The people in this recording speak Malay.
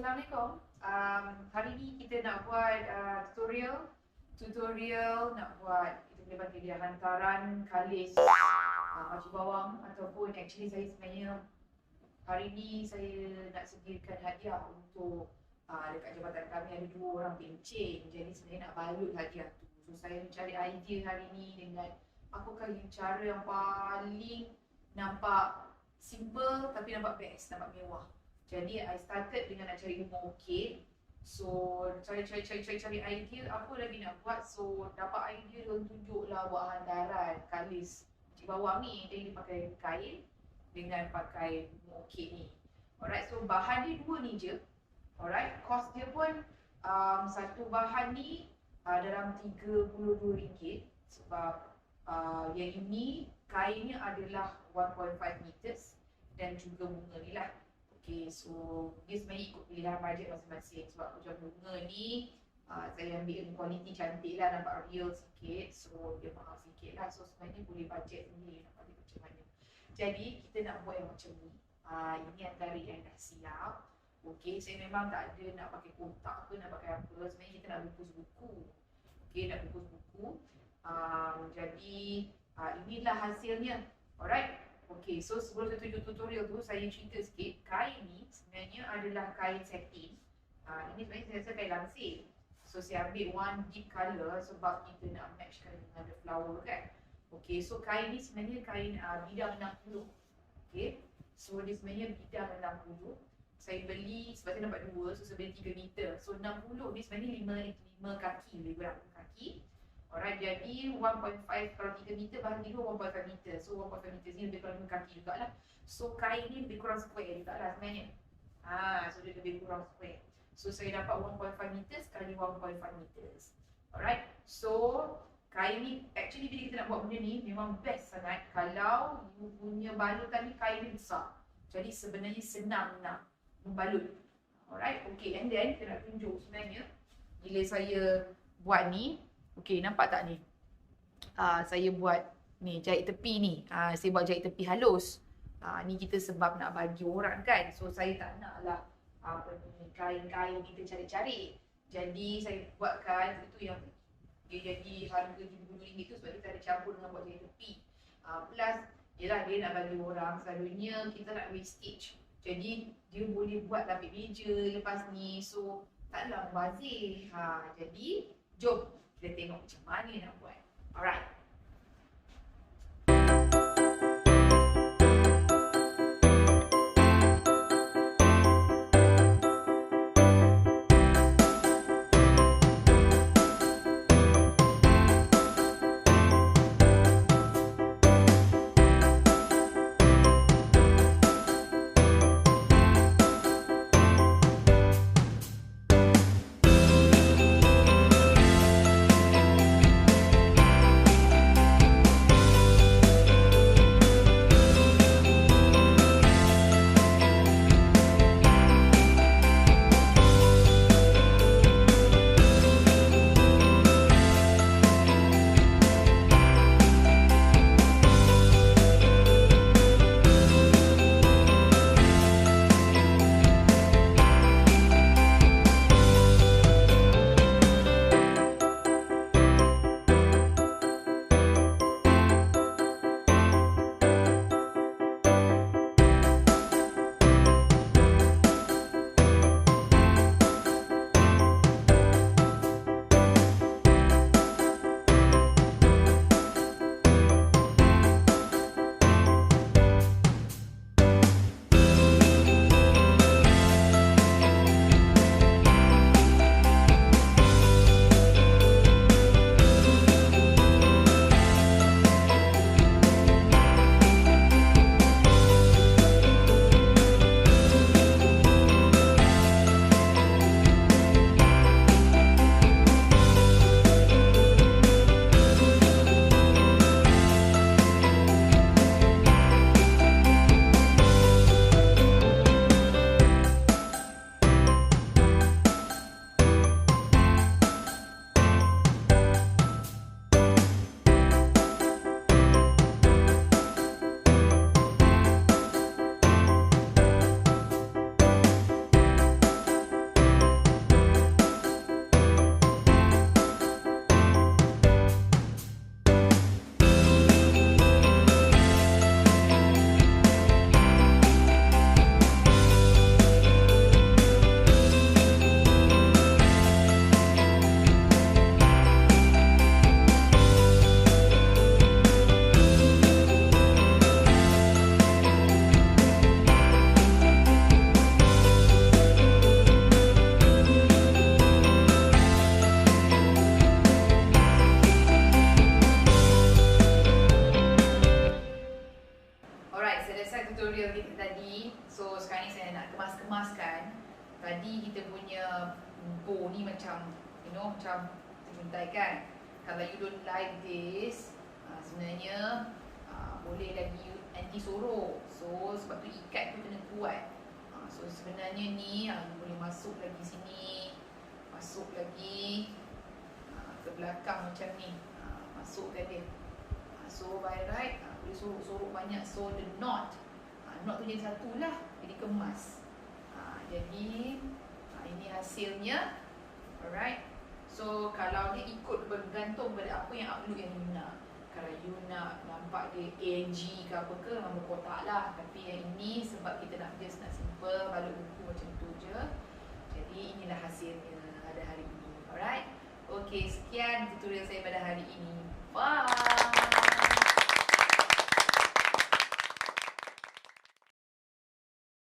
Assalamualaikum. Hari ni kita nak buat tutorial nak buat, kita boleh panggil dia hantaran kalis baju bawang, ataupun actually saya sebenarnya hari ni saya nak sediakan hadiah untuk dekat jabatan kami ada 2 orang pencen. Jadi sebenarnya nak balut hadiah tu. So saya mencari idea hari ni dengan apakah cara yang paling nampak simple tapi nampak best, nampak mewah. Jadi I started dengan nak cari ilmu ukit. So cari idea apa lagi nak buat. So dapat idea dia tunjuklah buat hantaran kalis bawang ni. Jadi dia pakai kain dengan pakai ilmu ukit ni. Alright, so bahan dia 2 ni je. Alright, cost dia pun satu bahan ni dalam RM32. Sebab yang ini kainnya adalah 1.5 meters dan juga bunga ni lah. Okay, so dia sebenarnya ikut pilihan bajet masing-masing. Sebab macam bunga ni saya ambil kualiti cantik lah, nampak real sikit. So dia mahal sikit lah. So sebenarnya boleh bajet sendiri nak pakai macam mana. Jadi kita nak buat yang macam ni. Ini antara yang dah siap. Okay, saya memang tak ada nak pakai kotak ke, nak pakai apa. Sebenarnya kita nak bungkus buku. Okay, nak bungkus buku. Jadi inilah hasilnya. Alright. Okay, so sebelum saya tunjuk tutorial tu, saya cerita sikit. Kain ni sebenarnya adalah kain satin. Ini sebenarnya saya rasa kain langsir. So saya ambil one deep colour sebab kita nak matchkan dengan the flower kan. Okay, so kain ni sebenarnya kain bidang 60. Okay, so dia sebenarnya bidang 60. Saya beli sebab saya dapat 2, so saya beli 3 meter. So 60 ni sebenarnya 5 kaki, lebih kurang 5 kaki. Alright, jadi 1.5 kalau 3 meter bahan tidur 1.5 meter. So 1.5 meter ni lebih kurang 5 kaki jugalah. So kain ni lebih kurang square jugalah sebenarnya. So dia lebih kurang square. So saya dapat 1.5 meters kali 1.5 meters. Alright, so kain ni actually bila kita nak buat benda ni memang best sangat kalau you punya balutan ni kain ni besar. Jadi sebenarnya senang nak membalut. Alright, okay, and then kita nak tunjuk sebenarnya bila saya buat ni. Okay, nampak tak ni? Saya buat ni jahit tepi ni. Saya buat jahit tepi halus. Ni kita sebab nak bagi orang kan. So saya tak nak lah kain-kain kita cari-cari. Jadi saya buatkan itu yang dia jadi harga RM70 tu sebab kita ada campur dengan buat jahit tepi. Plus yelah dia nak bagi orang, selalunya kita nak wastage. Jadi dia boleh buat lapik meja lepas ni. So taklah membazir. Jadi jom kita tengok macam mana nak buat. Alright. nak kemas-kemaskan, tadi kita punya bow ni macam macam terjuntai kan. Kalau you don't like this, sebenarnya boleh lagi anti sorok. So sebab tu ikat tu kena kuat. So sebenarnya ni you boleh masuk lagi sini, masuk lagi ke belakang macam ni, masukkan dia. So by right boleh sorok-sorok banyak. So the knot tu jadi satu lah, jadi kemas. Jadi ini hasilnya. Alright. So kalau dia ikut bergantung pada apa yang upload yang you nak. Kalau you nak nampak dia AG ke apa ke, memang berkotak lah. Tapi yang ini sebab kita nak simple, balut buku macam tu je. Jadi inilah hasilnya pada hari ini. Alright. Okay, sekian tutorial saya pada hari ini. Bye.